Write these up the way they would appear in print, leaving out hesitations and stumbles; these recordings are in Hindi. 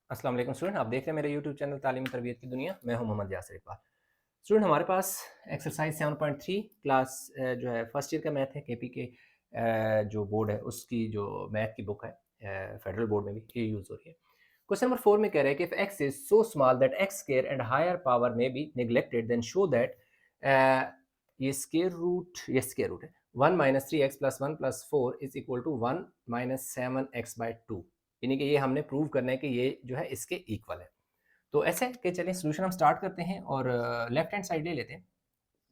अस्सलाम वालेकुम स्टूडेंट, आप देख रहे हैं मेरे यूट्यूब चैनल तालीमी तरबियत की दुनिया। मैं हूं मोहम्मद यासिर इकबाल। स्टूडेंट, हमारे पास एक्सरसाइज 7.3 क्लास जो है फर्स्ट ईयर का मैथ है। केपी के जो बोर्ड है उसकी जो मैथ की बुक है, फेडरल बोर्ड में भी ये यूज़ हो रही है। क्वेश्चन नंबर 4 में कह रहा है कि if x is so small that x square and higher power में be neglected then show that ये स्क्वायर रूट है 1 minus 3x plus 1 plus 4 is equal to 1 minus 7x/2। यानी कि ये हमने प्रूव करना है कि ये जो है इसके इक्वल है। तो ऐसे कि चलिए सोल्यूशन हम स्टार्ट करते हैं और लेफ्ट हैंड साइड ले लेते हैं।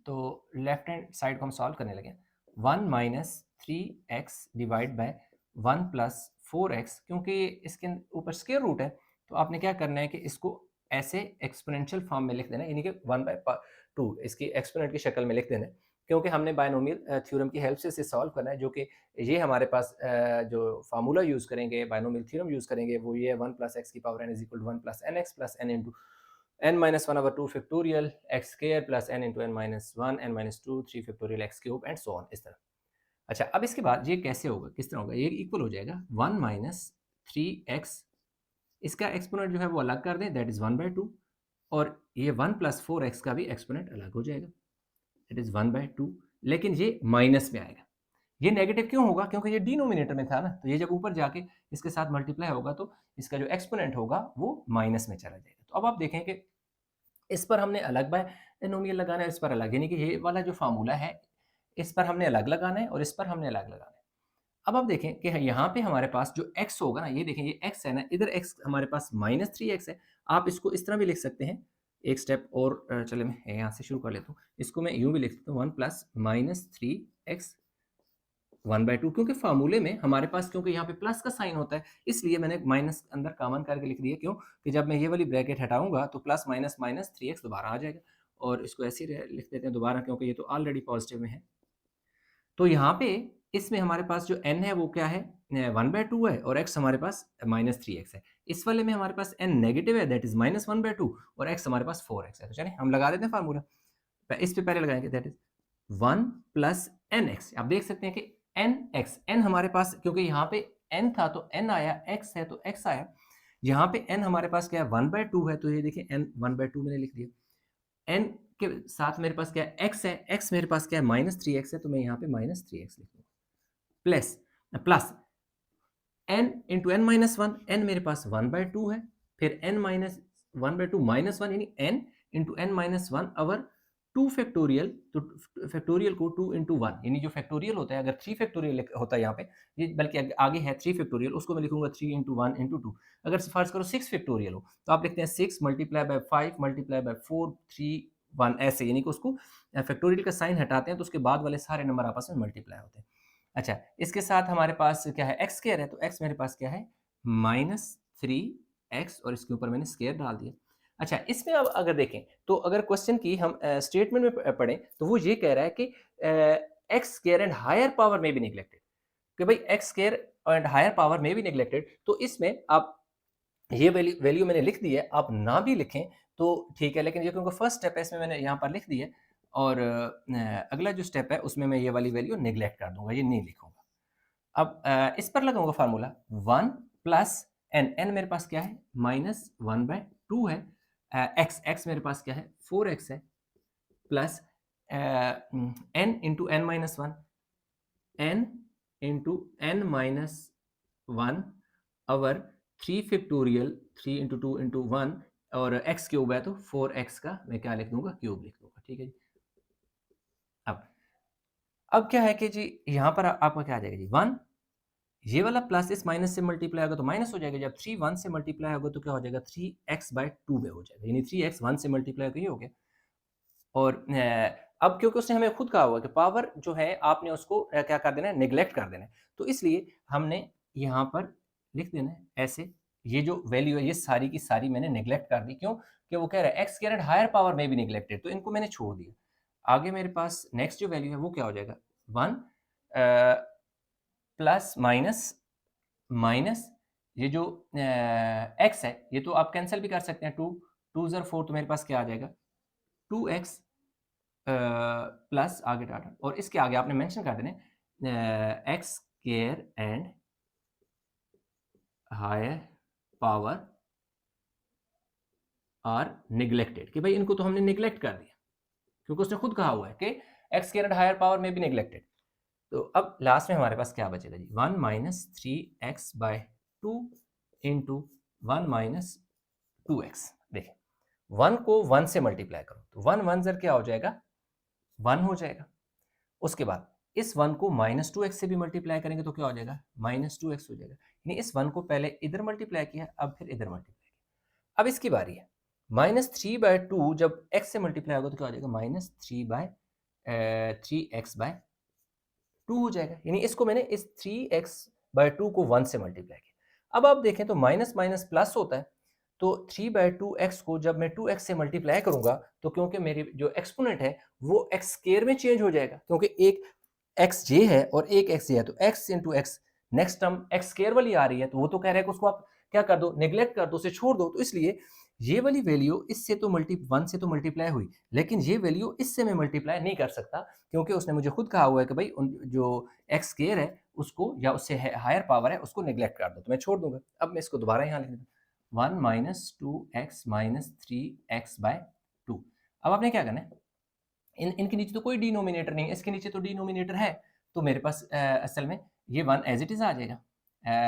तो लेफ्ट हैंड साइड को हम सॉल्व करने लगे। 1 minus 3x divide by 1 plus 4x, क्योंकि इसके ऊपर स्क्वायर रूट है तो आपने क्या करना है कि इसको ऐसे एक्सपोनेंशियल फॉर्म में लिख देना है, यानी कि 1/2 इसकी एक्सपोनेंट की शक्ल में लिख देना है। क्योंकि हमने बायनोमियल थ्योरम की हेल्प से इसे सॉल्व करना है, जो कि ये हमारे पास जो फार्मूला यूज़ करेंगे, बायनोमियल थ्योरम यूज़ करेंगे, वो ये है 1 प्लस एक्स की power n is equal to 1 plus n x plus n into n minus 1 over 2 factorial x square plus n into n minus 1 n minus 2 3 factorial x cube and so on, इस तरह। अच्छा, अब इसके बाद ये कैसे होगा, किस तरह होगा? ये इक्वल हो जाएगा 1 माइनस 3x, इसका एक्सपोनेंट जो है वो अलग कर दें, दैट इज 1/2, और ये 1 प्लस 4x का भी एक्सपोनेंट अलग हो जाएगा, दैट इज 1/2, लेकिन ये माइनस में आएगा। ये नेगेटिव क्यों होगा? क्योंकि ये डिनोमिनेटर में था ना, तो ये जब ऊपर जाके इसके साथ मल्टीप्लाई होगा तो इसका जो एक्सपोनेंट होगा वो माइनस में चला जाएगा। तो अब आप देखें कि इस पर हमने अलग बायनोमियल लगाना है, इस पर अलग, यानी कि ये वाला जो फार्मूला है इस पर हमने अलग लगाना है और इस पर हमने अलग लगाना है। अब आप देखें कि यहाँ पे हमारे पास जो x होगा ना, ये देखें ये x है ना, इधर x हमारे पास माइनस 3x है। आप इसको इस तरह भी लिख सकते हैं, एक स्टेप और चले मैं यहाँ से शुरू कर लेता हूँ। इसको मैं यूँ भी लिख सकता हूँ 1 प्लस माइनस 3x 1/2, क्योंकि फार्मूले में हमारे पास, क्योंकि यहाँ पे प्लस का साइन होता है, इसलिए मैंने माइनस अंदर कॉमन करके लिख दिया। क्यों? कि जब मैं ये वाली ब्रैकेट हटाऊंगा तो प्लस माइनस माइनस 3x दोबारा आ जाएगा, और इसको ऐसे ही लिख देते हैं दोबारा, क्योंकि ये तो ऑलरेडी पॉजिटिव में है। तो यहाँ पे इसमें हमारे पास जो n है वो क्या है, 1/2 है, और x हमारे पास माइनस 3x है। इस वाले में हमारे पास n नेगेटिव है, दैट इज माइनस 1/2, और x हमारे पास 4x है। तो चलिए हम लगा देते हैं फार्मूला। इस पे पहले लगाएंगे, that is 1 plus n x. आप देख सकते हैं कि एन एक्स, एन हमारे पास, क्योंकि यहाँ पे एन था तो एन आया, एक्स है तो एक्स आया। यहाँ पे एन हमारे पास क्या है, 1/2 है, तो ये देखिए एन 1/2 मैंने लिख दिया। एन के साथ मेरे पास क्या है, एक्स है, एक्स मेरे पास क्या है, माइनस 3x है, तो मैं यहाँ पे माइनस 3x लिख दूंगा। Plus plus n into n minus one, n मेरे पास 1/2 है, फिर एन माइनस 1/2 माइनस वन, यानी n into n minus one over 2 factorial. तो फैक्टोरियल को 2 इंटू वन, यानी जो फैक्टोरियल होता है, अगर 3 फैक्टोरियल होता है यहाँ पे, ये बल्कि आगे है 3 फैक्टोरियल, उसको मैं लिखूंगा 3 इंटू वन इंटू टू। अगर फर्ज करो 6 फैक्टोरियल हो तो आप लिखते हैं 6 मल्टीप्लाई बाय 5 मल्टीप्लाई बाय 4 3 1, ऐसे, यानी कि उसको फैक्टोरियल का साइन हटाते हैं तो उसके बाद वाले सारे नंबर आपस में मल्टीप्लाई होते हैं। अच्छा, इसके साथ हमारे पास क्या है, एक्स स्क्वायर है, तो एक्स मेरे पास क्या है, माइनस 3x, और इसके ऊपर मैंने स्क्वायर डाल दिया। अच्छा, इसमें अब अगर देखें तो अगर क्वेश्चन की हम स्टेटमेंट में पढ़ें तो वो ये कह रहा है कि x square and higher power में बी नेग्लेक्टेड, कि भाई x square and higher power में बी नेग्लेक्टेड। तो इसमें आप ये वैल्यू वैल्यू मैंने लिख दी है, आप ना भी लिखें तो ठीक है, लेकिन ये क्योंकि फर्स्ट स्टेप है इसमें मैंने यहाँ पर लिख दी है, और अगला जो स्टेप है उसमें मैं ये वाली वैल्यू नेग्लेक्ट कर दूंगा, ये नहीं लिखूंगा। अब इस पर लगाऊंगा फार्मूला 1 प्लस एन, एन मेरे पास क्या है, माइनस 1/2 है, एक्स, एक्स मेरे पास क्या है, 4x है, plus n into n minus one, n into n minus one over 3 factorial, 3 into two into one, और एक्स क्यूब है तो 4x का मैं क्या लिख दूंगा, क्यूब लिख दूंगा। ठीक है जी। अब क्या है कि जी यहाँ पर आपका क्या आ जाएगा जी, 1, ये वाला प्लस इस माइनस से मल्टीप्लाई होगा तो माइनस हो जाएगा। जब 3 1 से मल्टीप्लाई होगा तो क्या हो जाएगा, 3x/2 में हो जाएगा, यानी 3x 1 से मल्टीप्लाई होकर ये हो गया। और अब क्योंकि उसने हमें खुद कहा हुआ है कि पावर जो है आपने उसको क्या कर देना है, नेग्लेक्ट कर देना है, तो इसलिए हमने यहाँ पर लिख देना है ऐसे। ये जो वैल्यू है ये सारी की सारी मैंने नेग्लेक्ट कर दी, क्यों? कि वो कह रहा है एक्स स्क्वायर हायर पावर में भी नेग्लेक्टेड, तो इनको मैंने छोड़ दिया। आगे मेरे पास नेक्स्ट जो वैल्यू है वो क्या हो जाएगा, 1 प्लस माइनस माइनस ये जो एक्स है ये तो आप कैंसिल भी कर सकते हैं, 2 2 ज़र 4, तो मेरे पास क्या आ जाएगा, 2x प्लस आगे डाटा, और इसके आगे आपने मेंशन कर देना x square and higher power are neglected, कि भाई इनको तो हमने निगलेक्ट कर दिया, क्योंकि उसने खुद कहा हुआ है कि x square at higher power में भी निगलेक्टेड। तो अब लास्ट में हमारे पास क्या बचेगा जी, 1 minus 3x/2 into 1 minus 2x। देखिए 1 को 1 से मल्टीप्लाई करो तो 1 1 जर क्या हो जाएगा, 1 हो जाएगा। उसके बाद इस 1 को -2x से भी मल्टीप्लाई करेंगे तो क्या हो जाएगा, -2x हो जाएगा। यानी इस 1 को पहले इधर मल्टीप्लाई किया, अब फिर इधर मल्टीप्लाई किया। अब इसकी बारी है, -3/2 जब x से मल्टीप्लाई होगा तो क्या हो जाएगा, -3/3x/2 हो जाएगा। यानी इसको मैंने इस 3x/2 को 1 से मल्टीप्लाई किया। अब आप देखें तो माइनस माइनस प्लस होता है, तो 3/2x को जब मैं 2x से मल्टीप्लाई करूंगा तो क्योंकि मेरी जो एक्सपोनेंट है वो x स्क्वायर में चेंज हो जाएगा, क्योंकि एक xj है और एक xj है, तो x into x, next term x square वाली आ रही है, तो वो तो कह रहा है कि उसको आप क्या कर दो, नेग्लेक्ट कर दो, उसे छोड़ दो। तो इसलिए ये वाली वैल्यू इससे तो 1 से तो मल्टीप्लाई हुई, लेकिन ये वैल्यू इससे मैं मल्टीप्लाई नहीं कर सकता, क्योंकि उसने मुझे खुद कहा हुआ है कि भाई जो x स्क्वायर है उसको, या उससे हायर पावर है उसको नेग्लेक्ट कर दो, तो मैं छोड़ दूंगा। अब मैं इसको दोबारा यहाँ लिख देता हूँ, 1 माइनस 2x माइनस 3x/2। अब आपने क्या करना है, इनके नीचे तो कोई डिनोमिनेटर नहीं है, इसके नीचे तो डिनोमिनेटर है, तो मेरे पास असल में ये 1 एज इट इज आ जाएगा।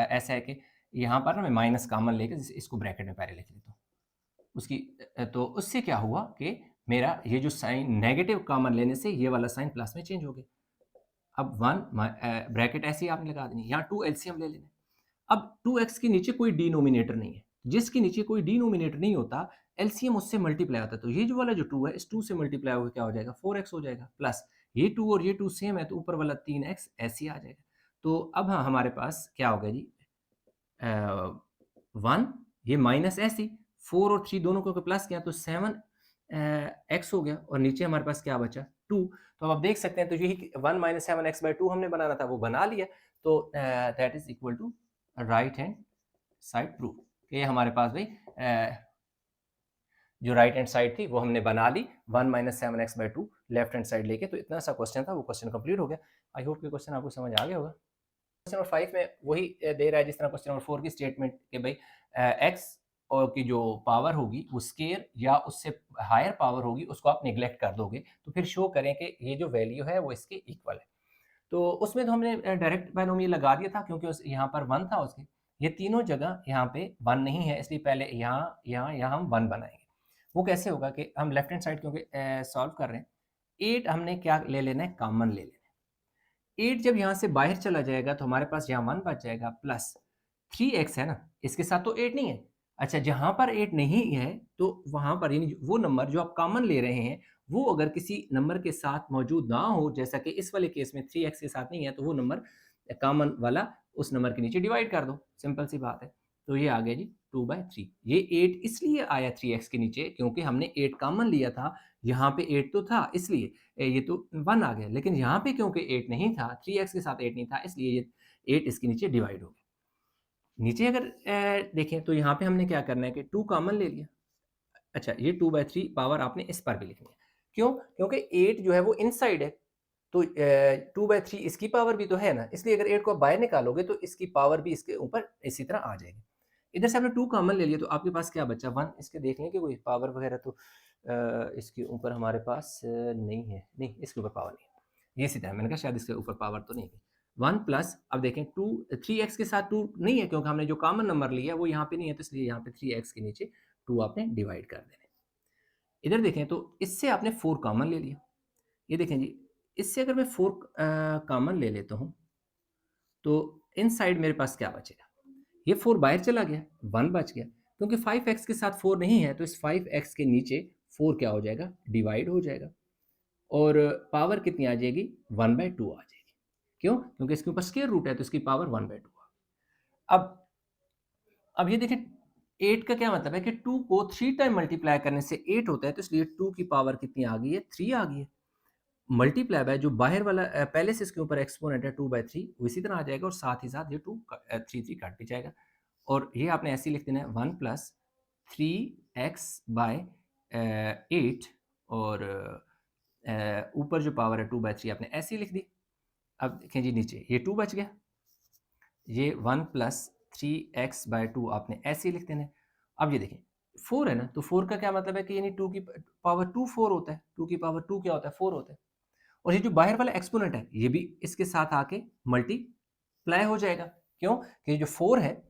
ऐसा है कि यहाँ पर ना मैं माइनस कॉमन लेके इसको ब्रैकेट में पहले लिख लेता हूँ, उसकी तो उससे क्या हुआ कि मेरा ये जो साइन नेगेटिव कॉमन लेने से ये वाला साइन प्लस में चेंज हो गया। अब 1 ब्रैकेट ऐसे ही आपने लगा देनी, यहाँ 2 एलसीएम ले लेना। अब 2x के नीचे कोई डिनोमिनेटर नहीं है, जिसके नीचे कोई डिनोमिनेटर नहीं होता एलसीएम उससे मल्टीप्लाई होता है, तो ये जो वाला जो 2 है इस 2 से मल्टीप्लाई होकर क्या हो जाएगा, 4x हो जाएगा, प्लस ये 2 और ये 2 सेम है तो ऊपर वाला 3x ऐसे ही आ जाएगा। तो अब हाँ हमारे पास क्या हो गया जी, 1, ये माइनस ऐसे 4 और 3 दोनों को प्लस किया तो 7 x हो गया, और नीचे हमारे पास क्या बचा, 2। तो अब आप देख सकते हैं, तो यही 1 माइनस 7x/2 हमने बनाना था, वो बना लिया। तो that is equal to right hand side proof, ये हमारे पास भाई जो राइट हैंड साइड थी वो हमने बना ली 1 minus 7x/2 left hand side लेके। तो इतना सा क्वेश्चन था, वो क्वेश्चन कंप्लीट हो गया। आई होप कि क्वेश्चन आपको समझ आ गया होगा। क्वेश्चन नंबर 5 में वही दे रहा है जिस तरह क्वेश्चन नंबर 4 की स्टेटमेंट के भाई x और की जो पावर होगी वो स्केयर या उससे हायर पावर होगी उसको आप निगलेक्ट कर दोगे, तो फिर शो करें कि ये जो वैल्यू है वो इसके इक्वल है। तो उसमें तो हमने डायरेक्ट बायनोमियल लगा दिया था, क्योंकि उस यहाँ पर 1 था उसके, ये तीनों जगह यहाँ पे 1 नहीं है, इसलिए पहले यहाँ हम 1 बनाएंगे। वो कैसे होगा कि हम लेफ्ट हैंड साइड क्योंकि सॉल्व कर रहे हैं, 8 हमने क्या ले लेना है, कॉमन ले लेना है। 8 जब यहाँ से बाहर चला जाएगा तो हमारे पास यहाँ 1 बच जाएगा, प्लस 3x है ना, इसके साथ तो 8 नहीं है। अच्छा, जहाँ पर 8 नहीं है तो वहाँ पर यानी वो नंबर जो आप कॉमन ले रहे हैं वो अगर किसी नंबर के साथ मौजूद ना हो, जैसा कि इस वाले केस में 3x के साथ नहीं है, तो वो नंबर कॉमन वाला उस नंबर के नीचे डिवाइड कर दो, सिंपल सी बात है। तो ये आ गया जी 2/3। ये 8 इसलिए आया 3x के नीचे क्योंकि हमने 8 कॉमन लिया था, यहाँ पे 8 तो था इसलिए ये तो 1 आ गया, लेकिन यहाँ पे क्योंकि 8 नहीं था, 3x के साथ 8 नहीं था, इसलिए ये 8 इसके नीचे डिवाइड हो गया। नीचे अगर देखें तो यहाँ पे हमने क्या करना है कि 2 कॉमन ले लिया। अच्छा, ये 2/3 पावर आपने इस पर भी लिखनी है। क्यों? क्योंकि 8 जो है वो इनसाइड है, तो 2/3 इसकी पावर भी तो है ना, इसलिए अगर 8 को आप बाहर निकालोगे तो इसकी पावर भी इसके ऊपर इसी तरह आ जाएगी। इधर से आपने 2 कॉमन ले लिया तो आपके पास क्या बचा, 1। इसके देख लें कि कोई पावर वगैरह तो इसके ऊपर हमारे पास नहीं है, नहीं इसके ऊपर पावर नहीं है। ये इसी तरह मैंने कहा शायद इसके ऊपर पावर तो नहीं है। 1 प्लस, अब देखें 3x के साथ 2 नहीं है क्योंकि हमने जो कॉमन नंबर लिया वो यहाँ पे नहीं है, तो इसलिए यहाँ पे 3x के नीचे 2 आपने डिवाइड कर देना। इधर देखें तो इससे आपने 4 कॉमन ले लिया। ये देखें जी, इससे अगर मैं 4 कॉमन ले लेता हूँ तो इनसाइड मेरे पास क्या बचेगा, ये 4 बाहर चला गया, 1 बच गया। क्योंकि 5x के साथ 4 नहीं है तो इस 5x के नीचे 4 क्या हो जाएगा, डिवाइड हो जाएगा, और पावर कितनी आ जाएगी, 1/2 आ जाएगी। क्यों? क्योंकि इसके ऊपर स्क्वायर रूट है तो इसकी पावर 1/2 आ गई। अब ये देखें 8 का क्या मतलब है कि 2 को 3 टाइम मल्टीप्लाई करने से 8 होता है, तो इसलिए 2 की पावर कितनी आ गई है, 3 आ गई है। मल्टीप्लाई बाय जो बाहर वाला पहले से इसके ऊपर एक्सपोनेंट है 2/3 वो इसी तरह आ जाएगा, और साथ ही साथ ये 3 कट भी जाएगा, और ये आपने ऐसे ही लिख देना है 1 प्लस 3x/8, और ऊपर जो पावर है 2/3 आपने ऐसे ही लिख दी। अब देखें जी नीचे ये 2 बच गया, ये 1 प्लस 3x/2 आपने ऐसे ही लिख देना है। अब ये देखें 4 है ना, तो 4 का क्या मतलब है कि यानी 2 की पावर 2 4 होता है, 2 की पावर 2 क्या होता है 4 होता है। और ये जो बाहर वाला एक्सपोनेंट है ये भी इसके साथ आके मल्टीप्लाई हो जाएगा। क्यों? कि जो 4 है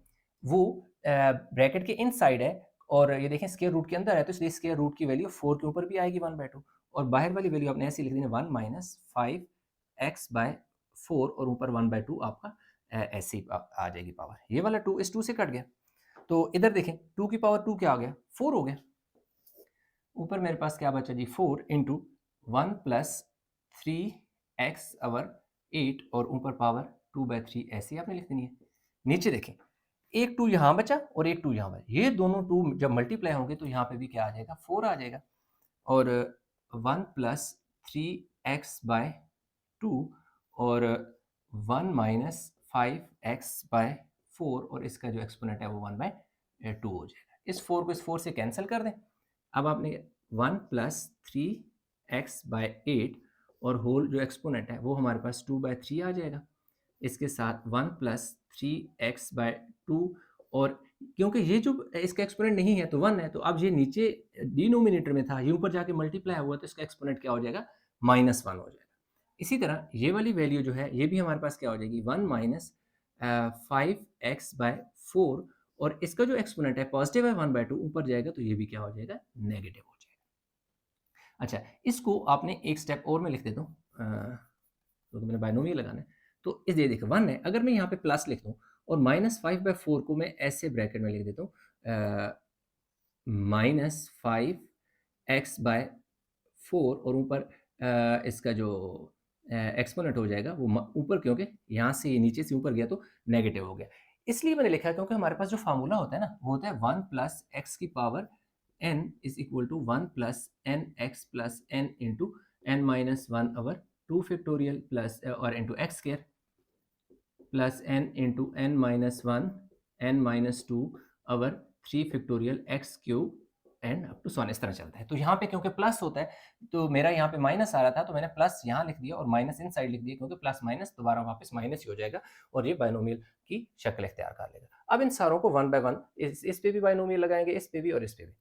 वो ब्रैकेट के इनसाइड है और ये देखें स्क्वायर रूट के अंदर है, तो इसलिए स्क्वायर रूट की वैल्यू 4 के ऊपर भी आएगी 1/2 और बाहर वाली वैल्यू आपने ऐसे लिख देनी 1 माइनस 5x/4 और ऊपर 1/2 आपका ऐसे ही आ जाएगी पावर। ये वाला 2 इस 2 से कट गया। तो इधर देखें 2 की पावर 2 क्या आ गया 4 हो गया। ऊपर मेरे पास क्या बचा जी 4 इंटू 1 प्लस 3x/8 और ऊपर पावर 2/3 ऐसे ही आपने लिख देनी है। नीचे देखें एक 2 यहाँ बचा और एक 2 यहाँ बचा, ये दोनों 2 जब मल्टीप्लाई होंगे तो यहाँ पे भी क्या आ जाएगा 4 आ जाएगा और 1 प्लस 3x/2 और 1 माइनस 5x/4 और इसका जो एक्सपोनेंट है वो 1/2 हो जाएगा। इस 4 को इस 4 से कैंसिल कर दें। अब आपने 1 प्लस 3x/8 और होल जो एक्सपोनेंट है वो हमारे पास 2/3 आ जाएगा। इसके साथ 1 प्लस 3x/2 और क्योंकि ये जो इसका एक्सपोनेंट नहीं है तो 1 है, तो अब ये नीचे डिनोमिनेटर में था, ये ऊपर जाके मल्टीप्लाई हुआ तो इसका एक्सपोनेंट क्या हो जाएगा -1 हो जाएगा। इसी तरह ये वाली वैल्यू जो है ये भी हमारे पास क्या हो जाएगी 1 माइनस 5x/4 और इसका जो एक्सपोनेंट है पॉजिटिव है 1/2 ऊपर जाएगा तो ये भी क्या हो जाएगा नेगेटिव हो जाएगा। अच्छा, इसको आपने एक स्टेप और में लिख देता हूँ क्योंकि मैंने बायनोमियल लगाना है। तो इस ये देखो 1 है, अगर मैं यहाँ पे प्लस लिख दूँ और -5/4 को मैं ऐसे ब्रैकेट में लिख देता हूँ -5x/4 और ऊपर इसका जो एक्सपोनेंट हो जाएगा वो ऊपर क्योंकि यहाँ से ये नीचे से ऊपर गया तो नेगेटिव हो गया। इसलिए मैंने लिखा है क्योंकि हमारे पास जो फार्मूला होता है ना वो होता है 1 प्लस एक्स की power n is equal to 1 plus n x plus n into n minus 1 over 2 factorial plus और into x square plus n into n minus 1 n minus 2 over 3 factorial x cube and up to so on इस तरह चलता है। तो यहाँ पे क्योंकि प्लस होता है तो मेरा यहाँ पे माइनस आ रहा था तो मैंने प्लस यहाँ लिख दिया और माइनस इन साइड लिख दिया क्योंकि प्लस माइनस दोबारा वापस माइनस ही हो जाएगा और ये बायनोमियल की शक्ल इख्तियार कर लेगा। अब इन सारों को 1 बाय 1 इस पे भी बायनोमियल लगाएंगे, इस पे भी और इस पे भी।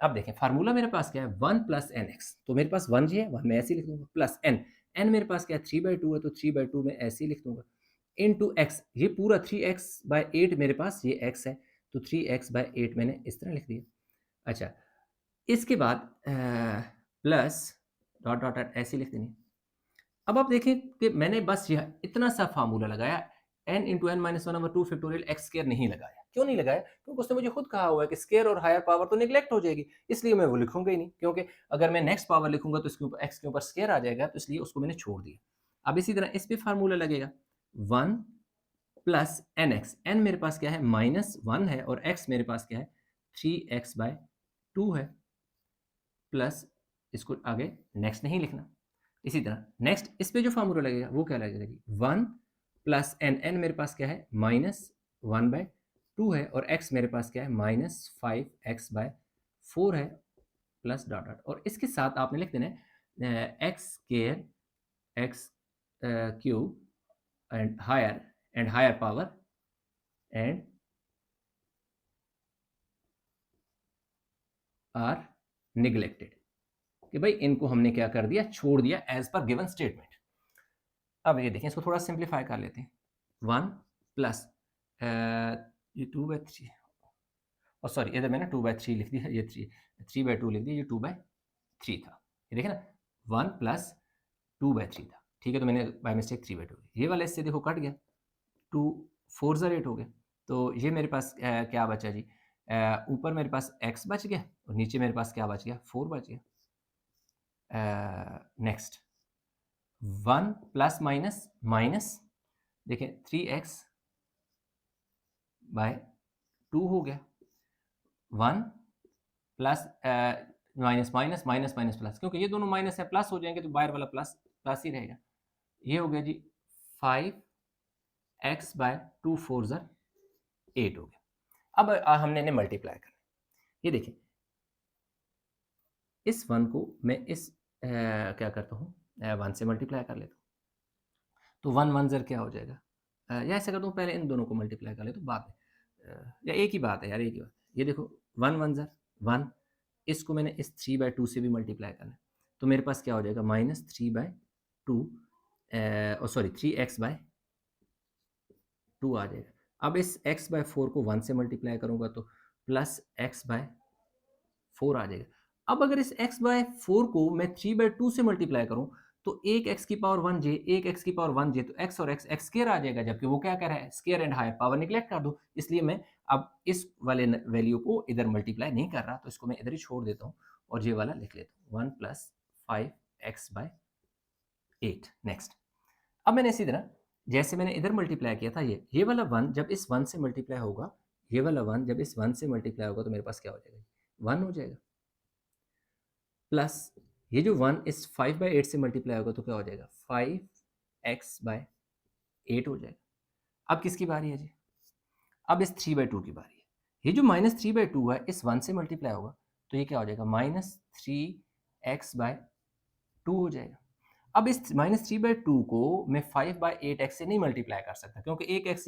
अब देखें फार्मूला मेरे पास क्या है 1 प्लस एन एक्स, तो मेरे पास 1 जी है 1 मैं ऐसे ही लिख दूंगा प्लस एन, एन मेरे पास क्या है 3/2 है तो 3/2 में ऐसे ही लिख दूंगा इनटू एक्स, ये पूरा 3x/8 मेरे पास ये x है तो 3x/8 मैंने इस तरह लिख दिया। अच्छा, इसके बाद प्लस डॉट डॉट डॉट ऐसे लिख देनी। अब आप देखें कि मैंने बस यह इतना सा फार्मूला लगाया n into n minus 1/2 factorial x square नहीं लगाया। क्यों नहीं लगाया? क्योंकि उसने मुझे खुद कहा हुआ है कि स्क्वायर और हायर पावर तो नेग्लेक्ट हो जाएगी, इसलिए मैं वो लिखूंगा ही नहीं क्योंकि अगर मैं नेक्स्ट पावर लिखूंगा तो इसके ऊपर एक्स के ऊपर स्क्वायर आ जाएगा तो इसलिए उसको मैंने छोड़ दिया। अब इसी तरह इस पे फार्मूला लगेगा 1 प्लस एन एक्स, एन मेरे पास क्या है -1 है और एक्स मेरे पास क्या है 3x/2 है प्लस इसको आगे नेक्स्ट नहीं लिखना। इसी तरह नेक्स्ट इस पे जो फार्मूला लगेगा वो क्या लगेगा जी 1 प्लस एन, एन मेरे पास क्या है -1/2 है और एक्स मेरे पास क्या है -5x/4 है प्लस डॉट डॉट और इसके साथ आपने लिख देना है x square x cube and higher power and are neglected कि भाई इनको हमने क्या कर दिया छोड़ दिया एज पर गिवन स्टेटमेंट। अब ये देखें इसको थोड़ा सिंप्लीफाई कर लेते हैं 1 प्लस ये 2/3 और सॉरी इधर मैंने 2/3 लिख दिया, ये 3/2 लिख दिया, ये 2/3 था। ये देखें ना 1 प्लस 2/3 था, ठीक है, तो मैंने बाय मिस्टेक 3/2 ये वाला इससे देखो कट गया 2 4 ज़ा 8 हो गया तो ये मेरे पास क्या बचा जी ऊपर मेरे पास x बच गया और नीचे मेरे पास क्या बच गया 4 बच गया। नेक्स्ट 1 प्लस माइनस माइनस देखें 3x/2 हो गया 1 plus minus minus minus minus plus क्योंकि ये दोनों माइनस है प्लस हो जाएंगे तो बाहर वाला प्लस प्लस ही रहेगा। ये हो गया जी 5x/2 4 ज़ा 8 हो गया। अब हमने इन्हें मल्टीप्लाई करना। ये देखिए इस 1 को मैं इस क्या करता हूँ 1 से मल्टीप्लाई कर लेता हूँ तो 1 1 ज़र क्या हो जाएगा या ऐसा करता हूँ पहले इन दोनों को मल्टीप्लाई कर लेता हूँ बाद में या एक ही बात है यार, एक ही बात है। ये देखो 1 1 ज़र 1, इसको मैंने इस 3/2 से भी मल्टीप्लाई करना है, तो मेरे पास क्या हो जाएगा -3/2 सॉरी 3x/2 आ जाएगा। अब इस x/4 को 1 से मल्टीप्लाई करूँगा तो प्लस x/4 आ जाएगा। अब अगर इस x/4 को मैं 3/2 से मल्टीप्लाई करूँ तो एक x की पावर 1j, एक x की पावर 1j, तो x और x स्क्वायर आ जाएगा, जबकि वो क्या कह रहा है square and higher power neglect कर दो। इसलिए मैं अब इस वाले वैल्यू को इधर मल्टीप्लाई नहीं कर रहा, तो इसको मैं इधर ही छोड़ देता हूँ और ये वाला लिख लेता हूँ 1 + 5x/8। नेक्स्ट, अब मैंने इसी तरह जैसे मैंने इधर मल्टीप्लाई किया था ये वाला 1 जब इस 1 से मल्टीप्लाई होगा, ये वाला 1 जब इस 1 से मल्टीप्लाई होगा तो मेरे पास क्या हो जाएगा 1 हो जाएगा, प्लस ये जो 1 इस 5/8 से मल्टीप्लाई होगा तो क्या हो जाएगा 5x/8 हो जाएगा। अब किसकी बारी है जी? अब इस 3/2 की बारी है। ये जो -3/2 है इस 1 से मल्टीप्लाई होगा तो ये क्या हो जाएगा -3x/2 हो जाएगा। अब इस -3/2 को मैं 5/8x से नहीं मल्टीप्लाई कर सकता, क्योंकि एक x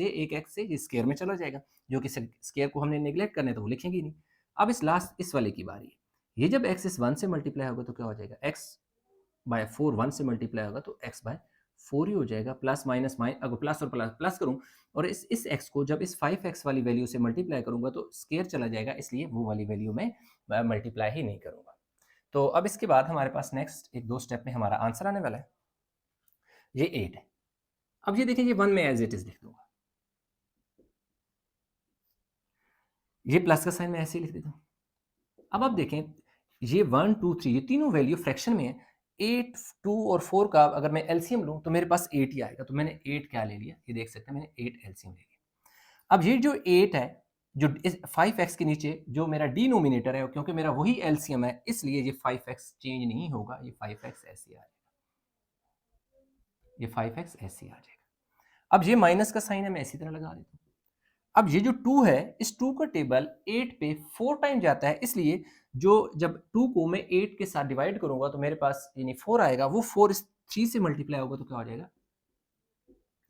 ये स्क्वायर में चला जाएगा, जो कि स्क्वायर को हमने नेग्लेक्ट करना है तो वो लिखेंगे ही नहीं। अब इस वाले की बारी है। ये जब x इस 1 से मल्टीप्लाई होगा तो क्या हो जाएगा x/4 1 से मल्टीप्लाई होगा तो x/4 ही हो जाएगा, प्लस माइनस अगर प्लस और प्लस करूँ और इस x को जब इस 5x वाली वैल्यू से मल्टीप्लाई करूँगा तो स्क्वायर चला जाएगा, इसलिए वो वाली वैल्यू में मल्टीप्लाई ही नहीं करूँगा। तो अब इसके बाद हमारे पास नेक्स्ट 1-2 स्टेप में हमारा आंसर आने वाला है। ये 8 है। अब ये देखें, ये 1 में एज़ इट इज़ लिख दूँगा। ये प्लस का साइन मैं ऐसे ही लिख देता हूँ। अब आप देखें, ये 1, 2, 3 ये तीनों वैल्यू फ्रैक्शन में है। 8, 2 और 4 का अगर मैं एलसीएम लूँ तो मेरे पास 8 ही आएगा। तो मैंने 8 क्या ले लिया, ये देख सकते हैं मैंने 8 एलसीएम ले लिया। अब ये जो 8 है, जो इस 5x के नीचे जो मेरा डिनोमिनेटर है, क्योंकि मेरा वही एलसीएम है, इसलिए ये 5x चेंज नहीं होगा, ये 5x ऐसे ही आ जाएगा। ये 5x ऐसे ही आ जाएगा। अब ये माइनस का साइन है, मैं इसी तरह लगा देता हूँ। अब ये जो 2 है, इस 2 का टेबल 8 पे 4 टाइम जाता है, इसलिए जो जब 2 को मैं 8 के साथ डिवाइड करूंगा तो मेरे पास यानी 4 आएगा, वो 4 इस 3 से मल्टीप्लाई होगा तो क्या हो जाएगा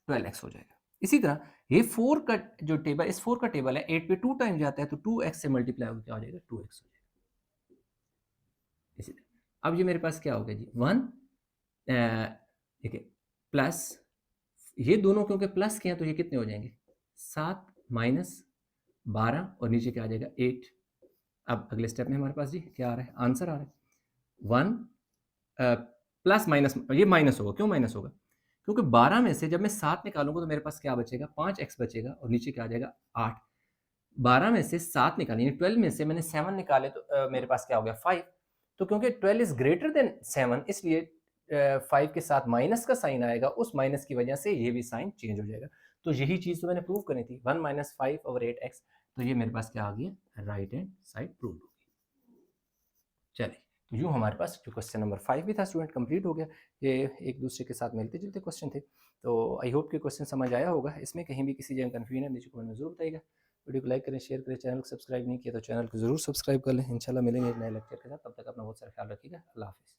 12x हो जाएगा। इसी तरह ये 4 का जो टेबल, इस 4 का टेबल है 8 पे 2 टाइम जाता है, तो 2x से मल्टीप्लाई होगा क्या हो जाएगा 2x हो जाएगा। इसी तरह अब ये मेरे पास क्या हो गया जी 1, ठीक है, प्लस ये दोनों क्योंकि प्लस के हैं तो ये कितने हो जाएंगे 7 माइनस 12 और नीचे क्या आ जाएगा 8। अब अगले स्टेप में हमारे पास जी क्या आ रहा है, आंसर आ रहा है 1 प्लस माइनस, ये माइनस होगा, क्यों माइनस होगा क्योंकि 12 में से जब मैं 7 निकालूंगा तो मेरे पास क्या बचेगा 5x बचेगा और नीचे क्या आ जाएगा 8। 12 में से 7 निकाले यानी 12 में से मैंने 7 निकाले तो मेरे पास क्या हो गया 5। तो क्योंकि 12 इज ग्रेटर देन 7 इसलिए 5 के साथ माइनस का साइन आएगा, उस माइनस की वजह से ये भी साइन चेंज हो जाएगा। तो यही चीज तो मैंने प्रूव करनी थी 1 - 5/8x। तो ये मेरे पास क्या आ गया राइट हैंड साइड प्रूव हो गई। चलिए, तो यूँ हमारे पास जो क्वेश्चन नंबर 5 भी था स्टूडेंट कंप्लीट हो गया। ये एक दूसरे के साथ मिलते जुलते क्वेश्चन थे, तो आई होप कि क्वेश्चन समझ आया होगा। इसमें कहीं भी किसी जगह कन्फ्यूजन है नीचे कमेंट में जरूर बताइएगा। वीडियो को लाइक करें, शेयर करें, चैनल को सब्सक्राइब नहीं किया तो चैनल को जरूर सब्सक्राइब कर लें। इंशाल्लाह मिलेंगे एक नए लेक्चर के साथ, तब तक अपना बहुत सारा ख्याल रखिएगा। अल्लाह हाफिज़।